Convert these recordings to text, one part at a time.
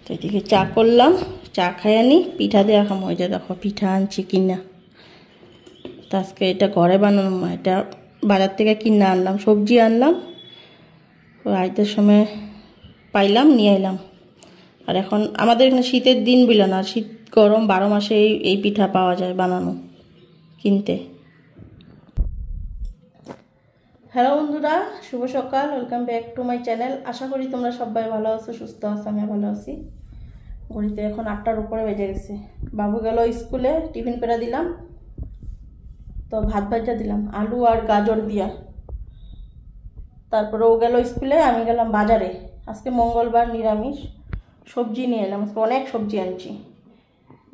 তো এদিকে চা করলাম, চা খাই আনি, পিঠা দেওয়া খামো। ওই যে দেখো পিঠা আনছি কিনা। তো আজকে এটা ঘরে বানানো, এটা বাজার থেকে কিনে আনলাম। সবজি আনলাম, রাইতের সময় পাইলাম, নিয়ে এলাম। আর এখন আমাদের এখানে শীতের দিন বলে না, শীত গরম 12 মাসে এই পিঠা পাওয়া যায় বানানো কিনতে। হ্যালো বন্ধুরা, শুভ সকাল, welcome back to my channel. আশা করি তোমরা সবাই ভালো আছো, সুস্থ আছো, আমিও ভালো আছি। ঘড়িতে এখন 8টার উপরে বেজে গেছে। বাবু গেল স্কুলে, টিফিন করে দিলাম। তো ভাত ভাজা দিলাম আলু আর গাজর দিয়া। তারপরে ও গেল স্কুলে, আমি গেলাম বাজারে। আজকে মঙ্গলবার, নিরামিষ। সবজি নিয়ে এলাম, আজকে অনেক সবজি আনছি।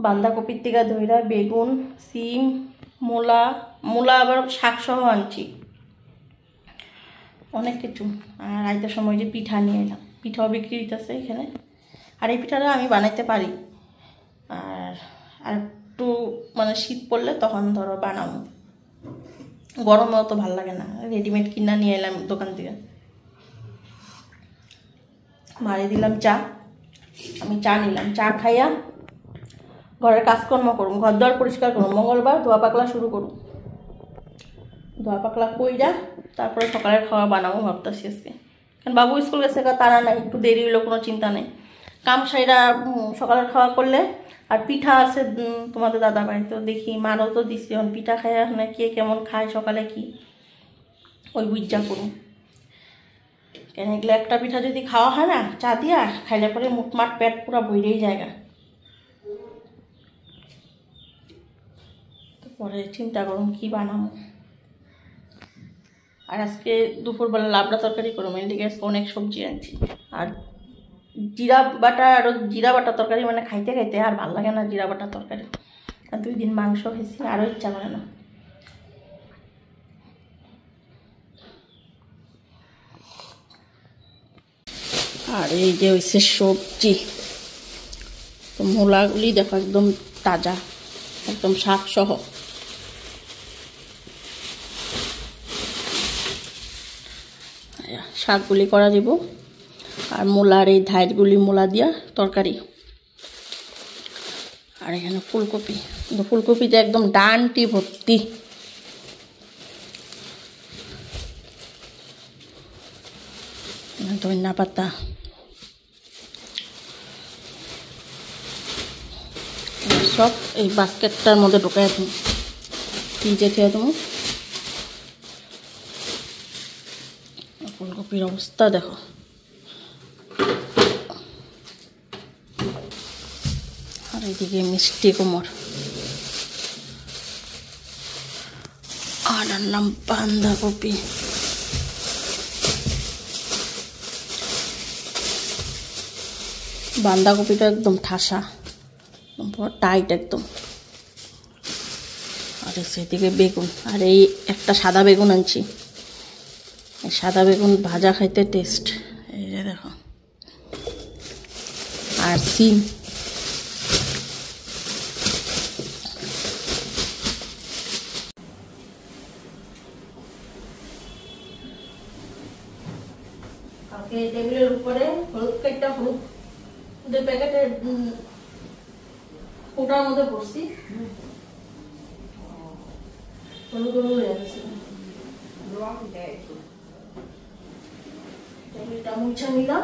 বাঁধাকপির থেকে ধইরা বেগুন, সিম, মূলা আবার শাকসহ আনছি, অনেক কিছু। আর রাইতের সময় যে পিঠা নিয়ে এলাম, পিঠাও বিক্রি হইতেছে এখানে। আর এই পিঠাটা আমি বানাইতে পারি। আর একটু মানে শীত পড়লে তখন ধরো বানাবো, গরমে অত ভালো লাগে না। রেডিমেড কিনা নিয়ে এলাম দোকান থেকে। মারে দিলাম চা, আমি চা নিলাম। চা খাইয়া ঘরের কাজকর্ম করুন, ঘর দর পরিষ্কার করুন। মঙ্গলবার ধোয়া পাকলা শুরু করুন। ধোয়া পাকলা কইরা তারপরে সকালের খাওয়া বানাবো ভাবতেছি আজকে। কারণ বাবু স্কুল গেছে, তারা নাই, একটু দেরি হইলেও কোনো চিন্তা নেই। কাম সাইরা সকালের খাওয়া করলে। আর পিঠা আছে তোমাদের দাদা ভাই, তো দেখি মারও তো দিছি, এখন পিঠা খাইয়া মানে কে কেমন খায় সকালে কি ওই বুঝা করুন। কেন এগুলো একটা পিঠা যদি খাওয়া হয় না চা দিয়া, খাইলে পরে মুটমাট পেট পুরা ভইরেই জায়গা। পরে চিন্তা করুন কি বানাবো। আর আজকে দুপুরবেলা লাবড়া তরকারি করবো, এদিকে আজকে অনেক সবজি আনছি। আর জিরা বাটা তরকারি মানে খাইতে খাইতে আর ভালো লাগে না জিরা বাটা তরকারি। আর 2 দিন মাংস খেয়েছি, আরও ইচ্ছা করে না। আর এই যে হচ্ছে সবজি, তো মূলাগুলি দেখো একদম তাজা, একদম শাক সহ। শাকগুলি করা দিব। আর মূলার এই ধাইরগুলি মূলা দিয়া তরকারি। আর এখানে ফুলকপি, ফুলকপিতে একদম ডানটি ভর্তি। ধনিয়া পাতা, সব এই বাস্কেটটার মধ্যে ঢুকাই তুমি ফ্রিজে খেয়ে তুমি। ফুলকপির অবস্থা দেখো। আর এদিকে মিষ্টি কুমড়, আর আনলাম বাঁধাকপি। বাঁধাকপিটা একদম ঠাসা, টাইট একদম। আর সেদিকে বেগুন, আর এই একটা সাদা বেগুন আনছি। এই সাদা বেগুন ভাজা খাইতে টেস্ট, এই যে দেখো। আর সিম, টেবিলের উপরে হলুদ কাইটা, হলুদের প্যাকেটের কোটার মধ্যে পড়ছি, হলুদ হয়ে গেছে। টেবিলটা মুছা নিলাম,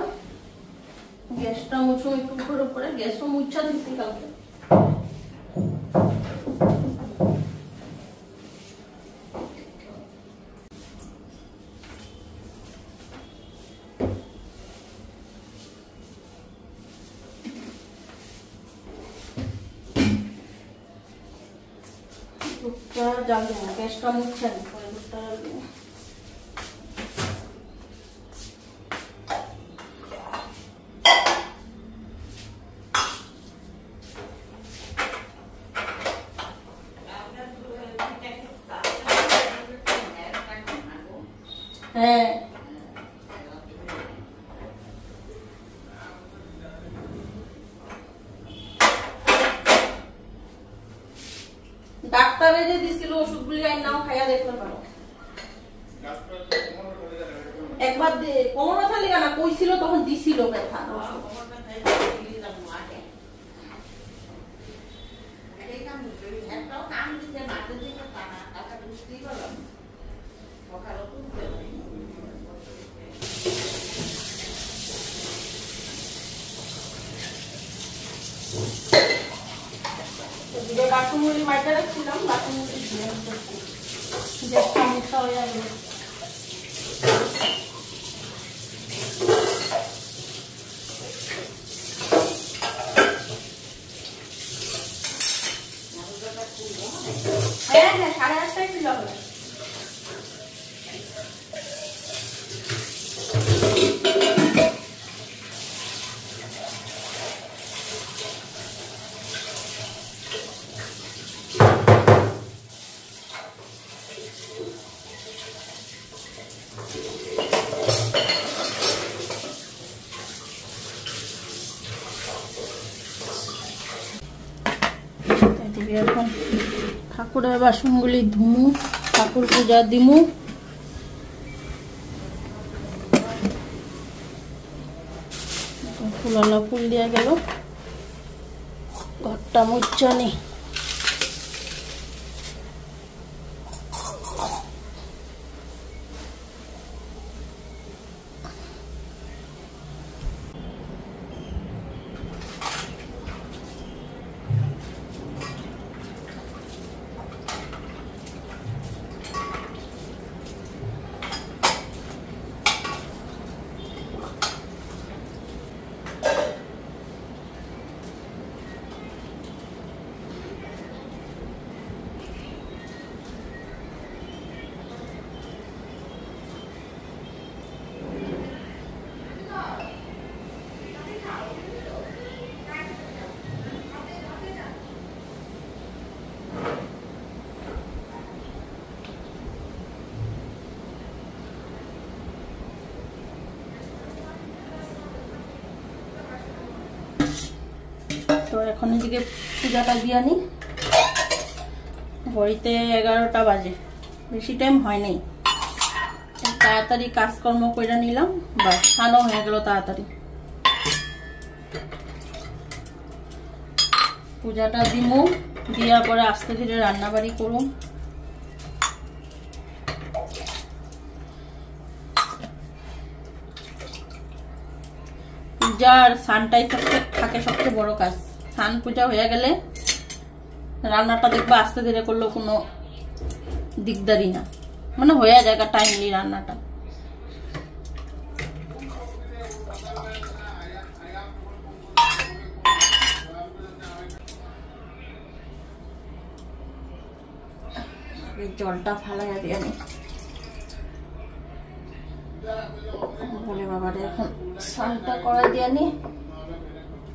গ্যাসটা মুছো একটু উপরে, গ্যাসও মুছা দিচ্ছি কালকে। দুধটা জাল দেবো, গ্যাসটা মুছা দিই, পরে দুধটা জাল দেবো। হ্যাঁ, ডাক্তারে যে দিছিল ওষুধগুলি আর নাও খাইয়া দেখতে পারো। একবার কোমর ব্যথা লিগা না কইছিল, তখন দিছিল ব্যথা। যে বাসনগুলি মাইটা রাখছিলাম বাসনগুলি ধুয়ে যে সমস্যা হয়ে যাবে। হ্যাঁ হ্যাঁ 8:30টায় ছিল হবে। এখন ঠাকুরের বাসনগুলি ধুমু, ঠাকুর পূজা দিমু। ফুলালা ফুল দিয়া গেল, ঘরটা মুচ্ছানি। তো এখন এদিকে পূজাটা দিয়ে আনি। ঘড়িতে 11টা বাজে, বেশি টাইম হয় নাই। তাড়াতাড়ি কাজকর্ম করে নিলাম, বাস স্নানও হয়ে গেল তাড়াতাড়ি। পূজাটা দিমু, দেওয়ার পরে আস্তে ধীরে রান্নাবাড়ি করুম। পূজার স্নানটাই থাকে সবচেয়ে বড় কাজ। স্নান পূজা হয়ে গেলে রান্নাটা দেখবা আস্তে ধীরে করলেও কোনো দিকদারি না, মানে হয়ে যায় টাইমলি রান্নাটা। জলটা ফালাইয়া দিয়ে নি বলে বাবারে, এখন স্নানটা করা দিয়ে নি।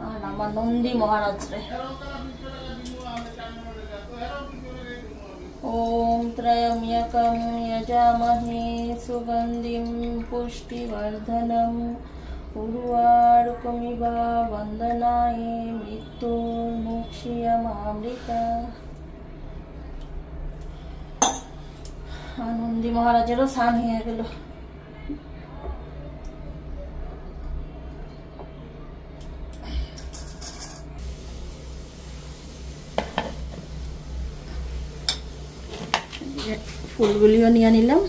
আর আমার নন্দী মহারাজ রে ओम त्रयम्यकं यजामहे सुगन्धिं पुष्टिवर्धनम् उर्वारुकमिव वन्दनाय मृत्युर्मुक्षीयमामृता। आनंदी महाराजेरो स्नान हয়ে গেল। ফুলগুলিও নিয়ে নিলাম।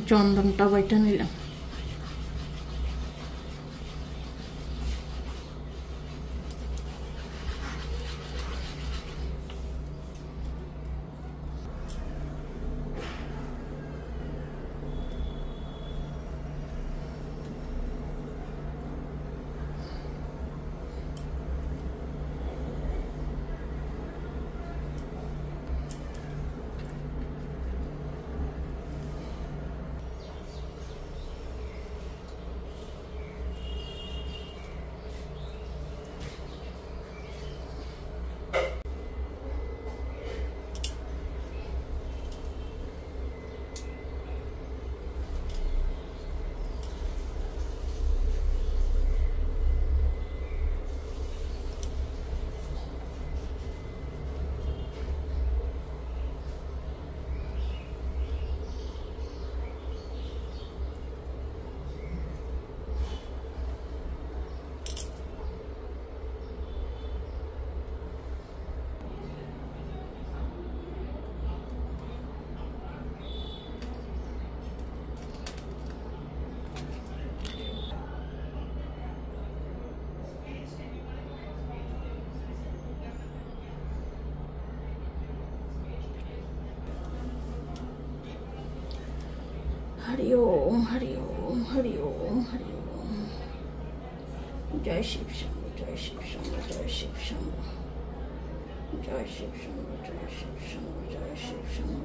চন্দনটা বাইটা নিলাম। হরি ওম হরি ওম হরি ওম হরি ওম। জয় শিব শম্ভু, জয় শিব শম্ভু, জয় শিব শম্ভু, জয় শিব শম্ভু, জয় শিব শম্ভু, জয় শিব শম্ভু।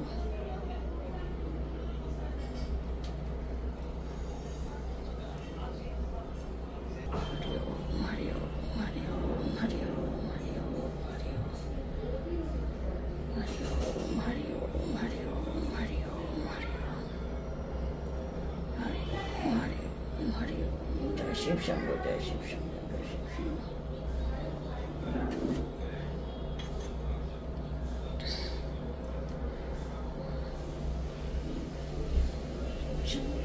হরি ওম হরি ওম হরি ওম হরি ওম হরি ওম হরি ওম হরি ওম হরি ওম হরি ওম হরি ওম হরি ওম হরি ওম হরি ওম হরি ওম। জয় শিব শম্ভু, জয় শিব শম্ভু, জয় শিব শম্ভু।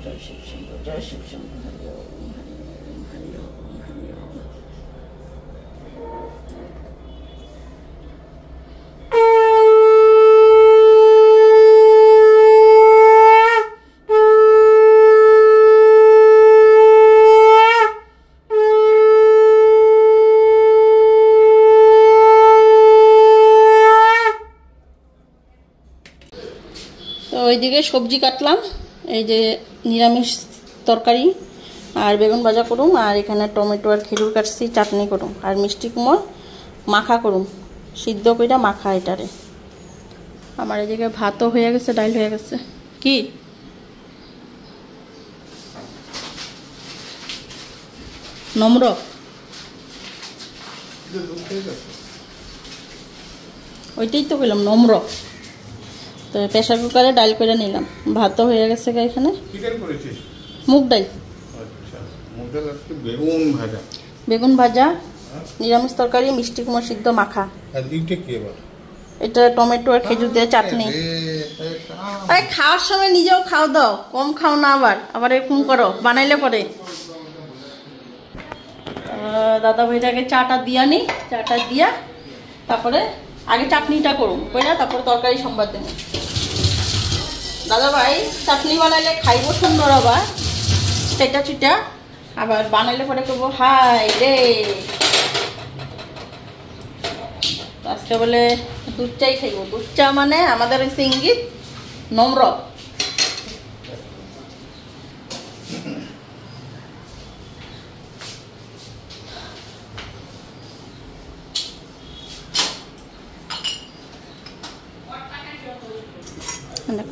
জয় শিব শম্ভু, জয় শিব শম্ভু, হরি ওম হরি ওম হরি ওম হরি ওম। তো ওইদিকে সবজি কাটলাম, এই যে নিরামিষ তরকারি আর বেগুন ভাজা করুম, আর এখানে টমেটো আর খেজুর কাটছি চাটনি করুম, আর মিষ্টি কুমড় মাখা করুম, সিদ্ধ কইরা মাখা এটারে। আমার এদিকে ভাতও হয়ে গেছে, ডাল হয়ে গেছে। কি নম্র ওইটাই তো বললাম, নম্র। তো প্রেসার কুকারে ডাল করে নিলাম, ভাতও হয়ে গেছে এখানে। মুগ ডাল, বেগুন ভাজা, নিরামিষ তরকারি, মিষ্টি কুমড় সিদ্ধ মাখা। এটা টমেটো আর খেজুর দিয়ে চাটনি। আরে খাওয়ার সময় নিজেও খাও দাও, কম খাও না, আবার এরকম করো বানাইলে পরে। দাদা ভাইটাকে চাটা দিয়া নি, চাটা দিয়া তারপরে আগে চাটনিটা করুন কইরা তারপরে তরকারি সম্বাদ দেন। দাদা ভাই চাটনি বানাইলে খাইব সুন্দর, আবার সেটা চিটা, আবার বানাইলে পরে করবো হাই রে। আজকে বলে দুধ চাই খাইব, দুধ চা মানে আমাদের হচ্ছে ইঙ্গিত নম্র।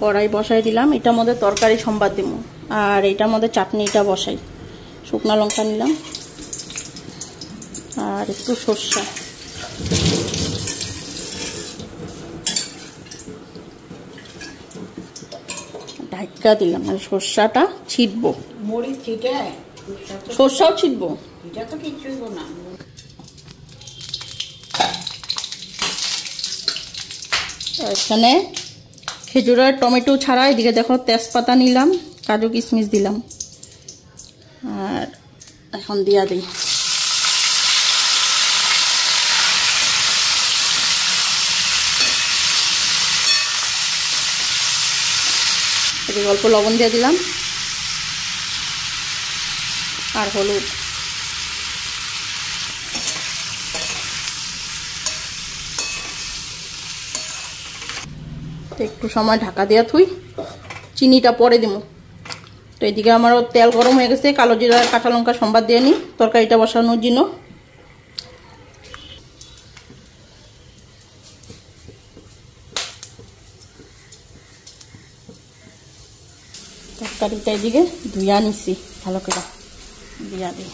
কড়াই বসাই দিলাম, এটার মধ্যে তরকারি সম্বাদ দিব, আর এটার মধ্যে চাটনিটা বসাই। শুকনো লঙ্কা নিলাম আর একটু সরষা, ঢাকা দিলাম, আর সরষাটা ছিটবো, সরষাও ছিটবো। এখানে খেজুর আর টমেটো ছাড়া এদিকে দেখো তেজপাতা নিলাম, কাজু কিশমিশ দিলাম, আর এখন দিয়া দিই। এদিকে অল্প লবণ দিয়ে দিলাম আর হলুদ। একটু সময় ঢাকা দিয়া থুই, চিনিটা পরে দিব। তো এদিকে আমারও তেল গরম হয়ে গেছে, কালো জিরা কাঁচা লঙ্কা সম্বাদ দিয়ে নিই তরকারিটা বসানোর জন্য। তরকারিটা এদিকে ধুইয়া নিছি ভালো করে, দিয়া দিই।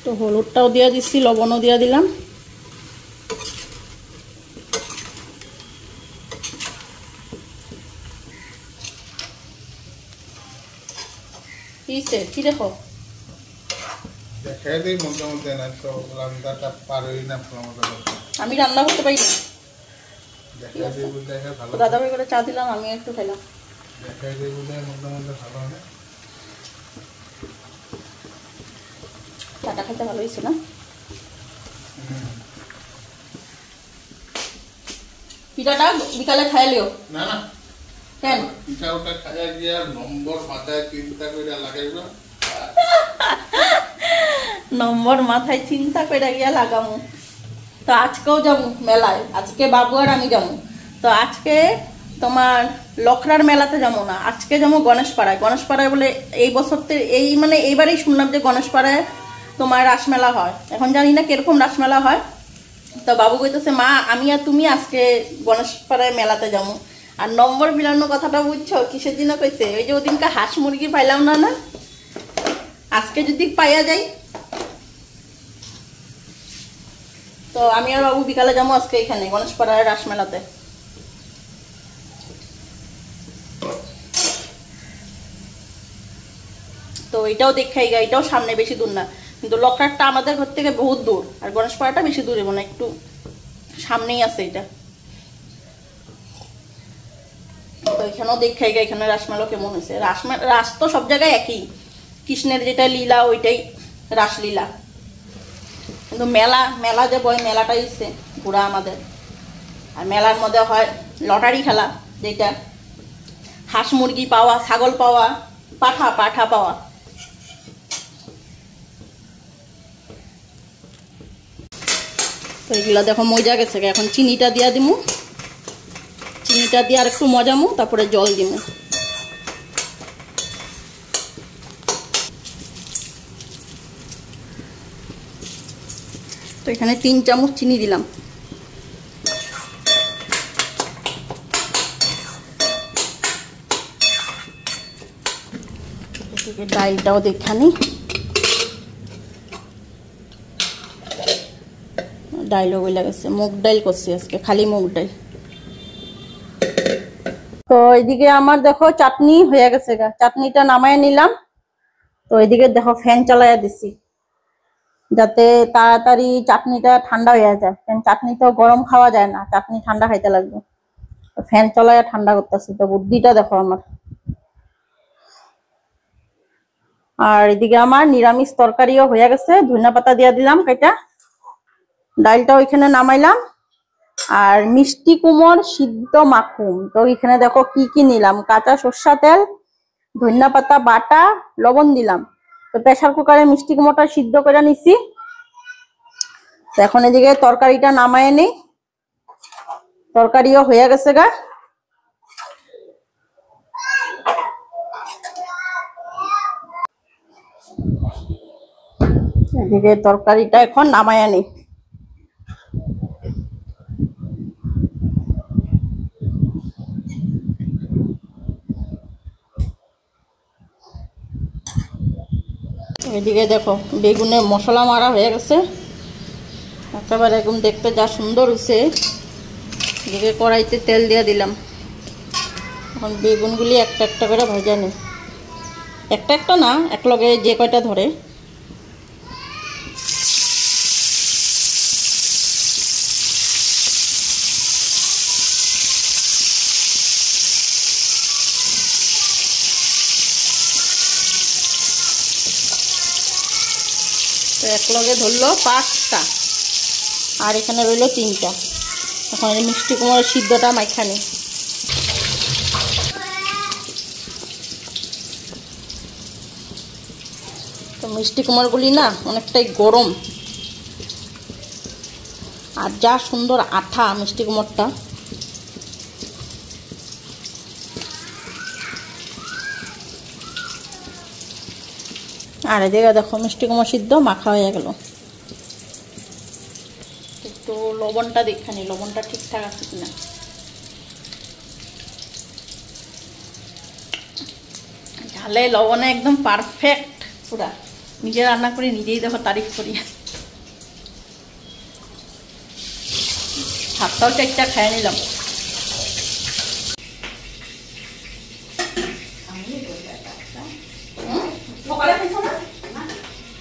তো হলুদটাও দিয়ে দিচ্ছি, লবণও দিয়ে দিলাম। কি দেখো আমি রান্না করতে পারি না, দাদা ভাই করে চা দিলাম, আমি একটু খেলাম। চাটা খেতে ভালো হয়েছে না? পিঠাটা বিকালে খাইলিও না, কেন পিঠাটা খাইয়া গিয়া নম্বর মাথায় চিন্তা কইরা লাগাইবা নম্বর মাথায় চিন্তা কইরা গিয়া লাগামু তো আজকেও যাবো মেলায় আজকে বাবু আর আমি যাবো তো আজকে তোমার লখরার মেলাতে যাবো না আজকে যাবো গণেশপাড়ায় বলে এই বছর এই মানে এইবারই শুনলাম যে গণেশপাড়ায় তোমার রাসমেলা হয় এখন জানি না কিরকম রাসমেলা হয় তো বাবু কইতেছে মা আমি আর তুমি আজকে গণেশপাড়ায় মেলাতে যাবো আর নম্বর মিলানোর কথাটা বুঝছো কিসের জন্য কইছে ওই যে ওদিনকে হাঁস মুরগি পাইলাম না না আজকে যদি পাইয়া যাই তো আমি আর বাবু বিকালে যাবো আজকে এখানে গণেশপাড়ায় রাসমেলাতে তো এটাও দেখাই গা এটাও সামনে বেশি দূর না কিন্তু লখরাটা আমাদের ঘর থেকে বহুত দূর আর গণেশপাড়াটা বেশি দূরে মানে একটু সামনেই আছে এটা তো এখানেও দেখাই গা এখানে রাসমেলা কেমন হয়েছে রাস তো সব জায়গায় একই কৃষ্ণের যেটা লীলা ওইটাই রাসলীলা কিন্তু মেলা যে বয় মেলাটাই হচ্ছে ঘোরা আমাদের আর মেলার মধ্যে হয় লটারি খেলা যেটা হাঁস মুরগি পাওয়া ছাগল পাওয়া পাঠা পাওয়া তো এগুলা দেখো মজা গেছে এখন চিনিটা দিয়া দিমু চিনিটা দিয়ে আর একটু মজামু তারপরে জল দিমু তো এখানে 3 চামচ চিনি দিলাম এদিকে ডালটাও দেখানি ডাইলও বলে গেছে মুগ ডাল করছি আজকে খালি মুগ ডাল তো এদিকে আমার দেখো চাটনি হয়ে গেছে চাটনিটা নামায় নিলাম তো এদিকে দেখো ফ্যান চালাইয়া দিছি যাতে তাড়াতাড়ি চাটনিটা ঠান্ডা হয়ে যায় কারণ চাটনি তো গরম খাওয়া যায় না চাটনি ঠান্ডা খাইতে লাগবে ফ্যান চালাইয়া ঠান্ডা করতেছি তো বুদ্ধিটা দেখো আমার আর এদিকে আমার নিরামিষ তরকারিও হয়ে গেছে ধনিয়া পাতা দিয়া দিলাম কাইটা ডালটাও এখানে নামাইলাম আর মিষ্টি কুমড় সিদ্ধ মাখুম তো এখানে দেখো কি কি নিলাম কাঁচা সরষা তেল ধনিয়া পাতা বাটা লবণ দিলাম তো প্রেসার কুকারে মিষ্টি কুমড়টা সিদ্ধ করে নিছি তো এখন এদিকে তরকারিটা নামায় নেই তরকারিও হয়ে গেছে গা এদিকে তরকারিটা এখন নামায় নেই এদিকে দেখো বেগুনে মশলা মারা হয়ে গেছে একেবারে একদম দেখতে যা সুন্দর হয়েছে এদিকে কড়াইতে তেল দিয়ে দিলাম এখন বেগুনগুলি একটা একটা করে ভাজা নেই একটা না একলগে যে কয়টা ধরে একলগে ধরলো 5টা আর এখানে রইলো 3টা এখন মিষ্টি কুমড়ের সিদ্ধটা মাইখানে তো মিষ্টি কুমড়গুলি না অনেকটাই গরম আর যা সুন্দর আঠা মিষ্টি কুমড়টা আর এদিকে দেখো মিষ্টি কুমড় সিদ্ধ মাখা হয়ে গেল একটু লবণটা দেখানি লবণটা ঠিকঠাক আছে কিনা ঝালে লবণে একদম পারফেক্ট পুরা নিজে রান্না করে নিজেই দেখো তারিফ করি ভাতটাও 4টা খাই নিলাম সকালে খাইছো না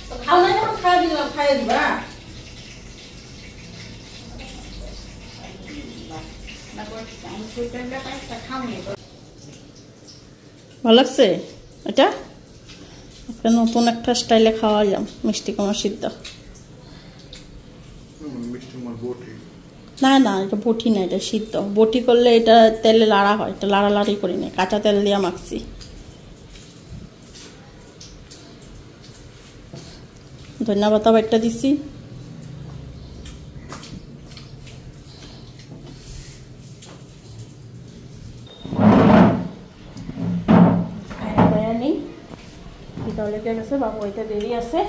তো খাও না যখন খাইয়ে দিবা ভালো লাগছে এটা একটা নতুন একটা স্টাইলে খাওয়া যাম মিষ্টি কুমড় সিদ্ধ না না, এটা বটি না, এটা সিদ্ধ। বটি করলে এটা তেলে লাড়া হয়, এটা লাড়ালাড়ি করি না, কাঁচা তেল দিয়ে মাখছি। ধনিয়া পাতা বাইটটা দিছি। লেগে গেছে, বাবু ওইটা দেরি আছে।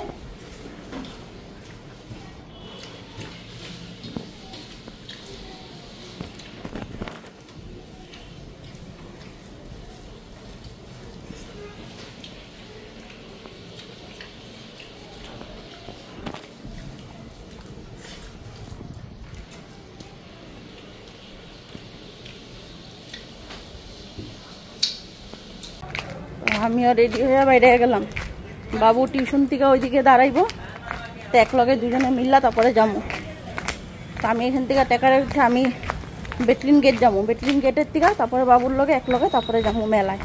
আমিও রেডি হয়ে বাইরে গেলাম। বাবু টিউশন থেকে ওইদিকে দাঁড়াইবো, তো একলগে দুজনে মিললা তারপরে যাবো। তো আমি এখান থেকে টেকারে উঠে আমি বেটলিন গেট যাবো, বেটলিন গেটের থেকে তারপরে বাবুর লগে একলগে তারপরে যাবো মেলায়।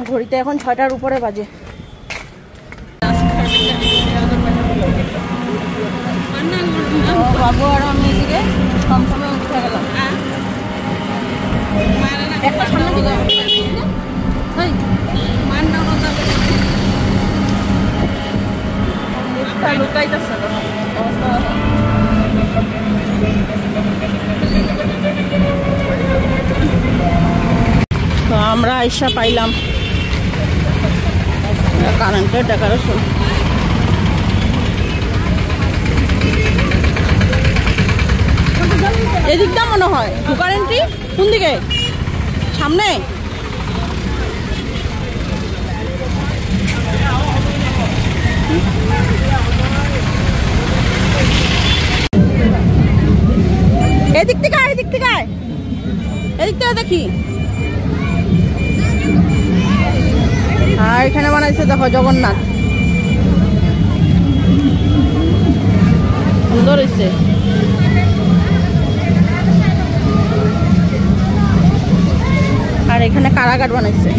ঘড়িতে এখন 6টার উপরে বাজে। বাবু আর আমি এদিকে সমসমে উঠে গেলাম। একটা সামনে দিকে লুকাইতেছে অবস্থা। তো আমরা আইসা পাইলাম কারেন্টের ডেকোরেশন। এদিকটা মনে হয় ঢুকার এন্ট্রি। কোন দিকে? সামনে। এদিক থেকে আয়, এদিক থেকে আয়, এদিক থেকে দেখি। আর এখানে বানাইছে দেখো জগন্নাথ, সুন্দর হয়েছে। আর এখানে কারাগার বানাইছে।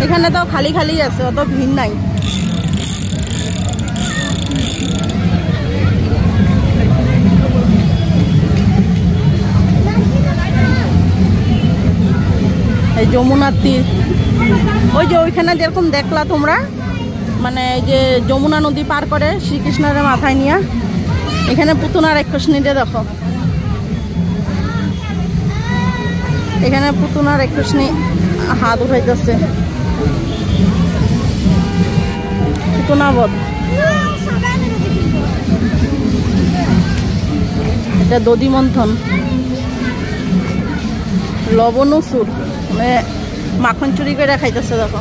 এখানে তো খালি খালি আছে, অত ভিড় নাই। এই যমুনার তীর, ওই যে ওইখানে যেরকম দেখলা তোমরা, মানে এই যে যমুনা নদী পার করে শ্রীকৃষ্ণের মাথায় নিয়ে, এখানে পুতনার রাক্ষসনীটা দেখো। এখানে পুতনার রাক্ষসনী হাত উঠাইতেছে, পুতনা বধ। এটা দধি মন্থন, লবণ সুর, মানে মাখন চুরি করে খাইতেছে দেখো।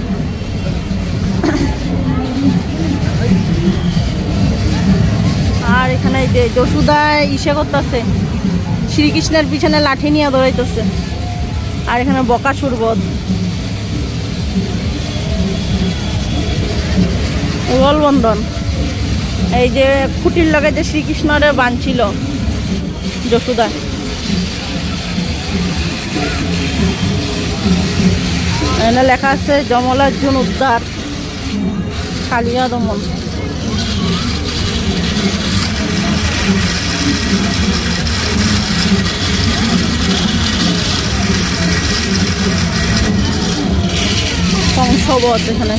আর এখানে যে যশোদায় ইসে করতেছে, শ্রীকৃষ্ণের পিছনে লাঠি নিয়ে দৌড়াইতেছে। আর এখানে বকাসুর বধ, উলবন্ধন। এই যে খুঁটির লগে যে শ্রীকৃষ্ণরে বাঁধছিল যশোদা। এখানে লেখা আছে যমলার্জুন উদ্ধার, কালিয়া দমন। কংসবধ এখানে।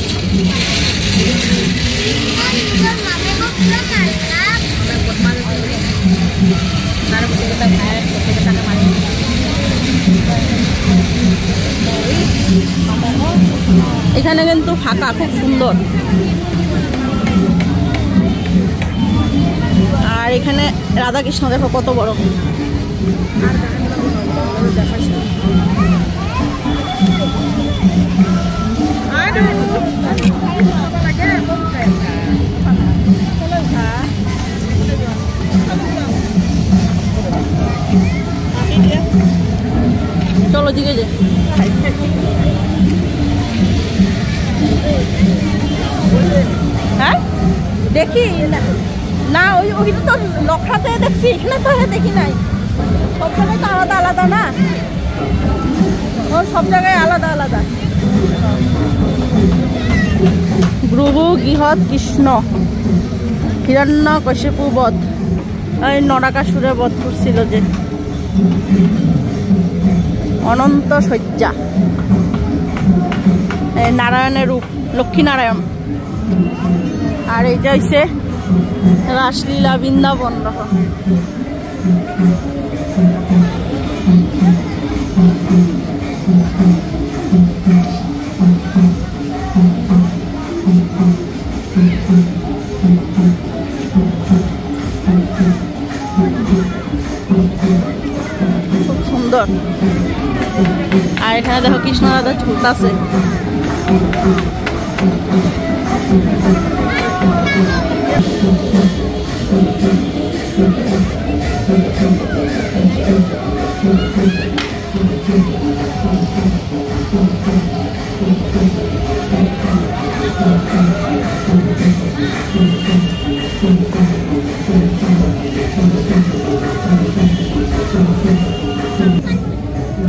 এখানে কিন্তু ফাঁকা, খুব সুন্দর। আর এখানে রাধাকৃষ্ণ দেখো কত বড়। চলো দিকে যে হ্যাঁ দেখি না, ওই ওই তো লক্ষাতে দেখছি, এখানে তো দেখি নাই। সব জায়গায় তো আলাদা আলাদা না, ও সব জায়গায় আলাদা আলাদা। ভ্রুভু গৃহৎ কৃষ্ণ, হিরণ্যকশিপু বধ। ওই নরাকাসুরে বধ করছিল যে অনন্ত শয্যা, নারায়ণের রূপ, লক্ষ্মী নারায়ণ। আর এইটা হচ্ছে রাসলীলা বৃন্দাবন। দেখো খুব সুন্দর। আর এখানে দেখো কৃষ্ণ রাধা ঝুলতাছে।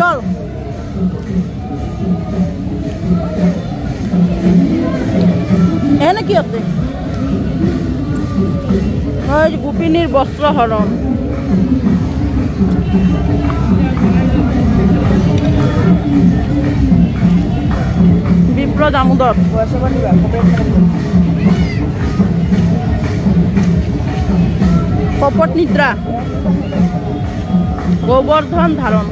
চল এখানে কি হচ্ছে? গোপিনীর বস্ত্র হরণ। বিপ্র দামোদর কপট নিদ্রা, গোবর্ধন ধারণ,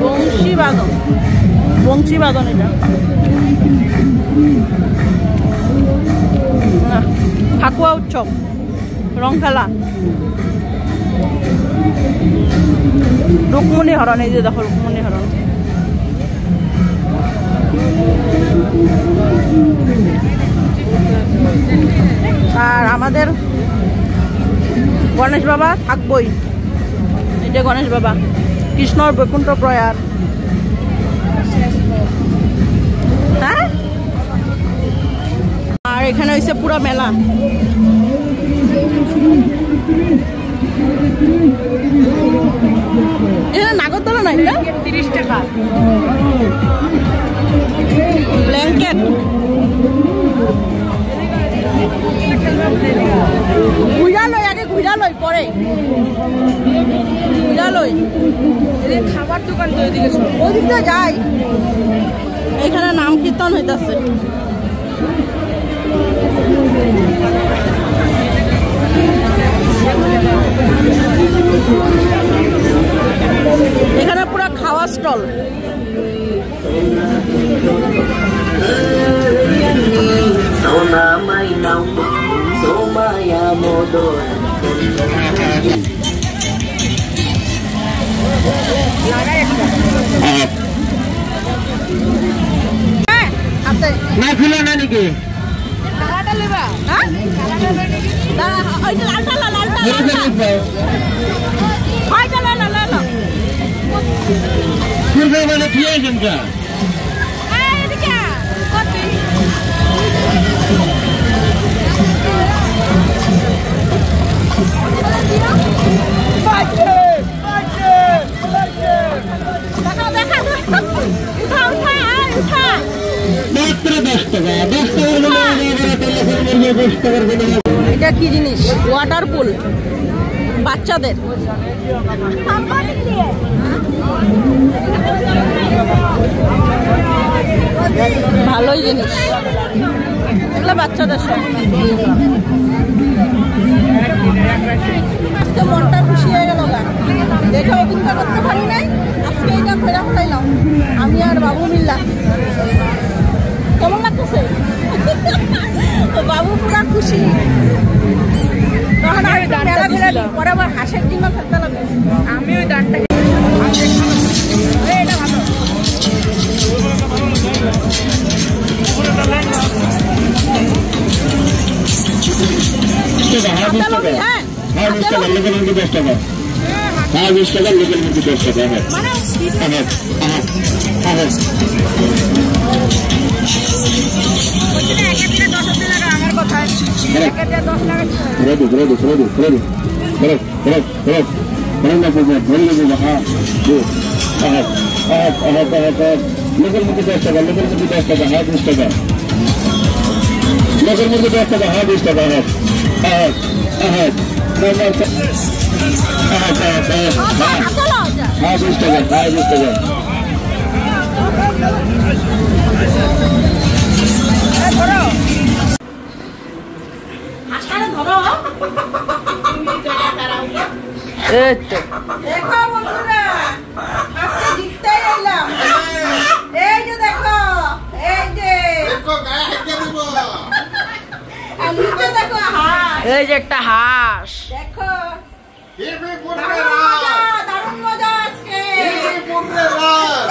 বংশীবাদন। বংশীবাদন এটা ফাকুয়া উৎসব, রং খেলা, রুক্মণী হরণ। এই যে দেখো রুক্মণী হরণ। আর আমাদের গণেশ বাবা থাকবই। এই যে গণেশ বাবা, কৃষ্ণর বৈকুণ্ঠ প্রয়ার। হ্যাঁ, আর এখানে হয়েছে পুরা মেলা। এখানে নাগরদোলা নাই, 30 টাকা ব্ল্যাঙ্কেট। ঘুরা লই আগে, ঘুরা লই পরে, ঘুরা লই। খাবার দোকান তো ওইদিকে, ওইদিকটা যাই। এখানে নাম কীর্তন হইতেছে। এখানে পুরো খাওয়া স্টল। না খুলে না নাকি? মানে কি আইটেমটা? এটা কি জিনিস? ওয়াটার পুল বাচ্চাদের। ভালোই জিনিস এগুলো বাচ্চাদের সব। আজকে মনটা খুশি হয়ে গেল, দেখে অভিজ্ঞতা করতে পারি নাই। আজকে এটা ফেরা ফেরাইলাম আমি আর বাবু মিল্লা। কেমন লাগতেছে? বাবু পুরা খুশি। তখন আমি মেলা ঘুরালি, পরে আবার হাঁসের ডিম ফেলতে লাগবে। আমি ওই দাঁড়টা এটা ভালো। হ্যাঁ 20 টাকা, লোকের মধ্যে 10 টাকা। হ্যাঁ 20 টাকা, লোকের মধ্যে 10 টাকা। আমার কথা লোকের মধ্যে 10 টাকা, লোকের মধ্যে 10 টাকা। হ্যাঁ 20 টাকা। লোকের মধ্যে 10 টাকা, হ্যাঁ 20 টাকা, হ্যাঁ হ্যাঁ হ্যাঁ হ্যাঁ 20 টাকা, হ্যাঁ 20 টাকা। হাঁসটারে ধরো। এই তো দেখো বন্ধুরা, আজকে জিততে এলাম। এই যে দেখো, এই যে দেখো গায়ে হাতে দিব। আর নিচে দেখো হাঁস। এই যে একটা হাঁস। দেখো হিবি পুরে দারুণ রাত, মজা, দারুণ মজা আজকে। হিবি পুরে রাত,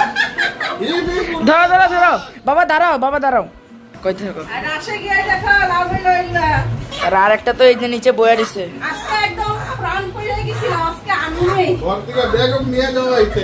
হিবি পুরে। ধরো ধরো ধরো, বাবা দাঁড়াও, বাবা দাঁড়াও, কই থাকো। আর আসে গিয়ে দেখো লাভে লইলা। আর একটা তো এই যে নিচে বয়া দিছে। আজকে একদম প্রাণ পড়ে গেছিল, আজকে আমি ঘর থেকে বেগম নিয়ে যাওয়া হয়েছে।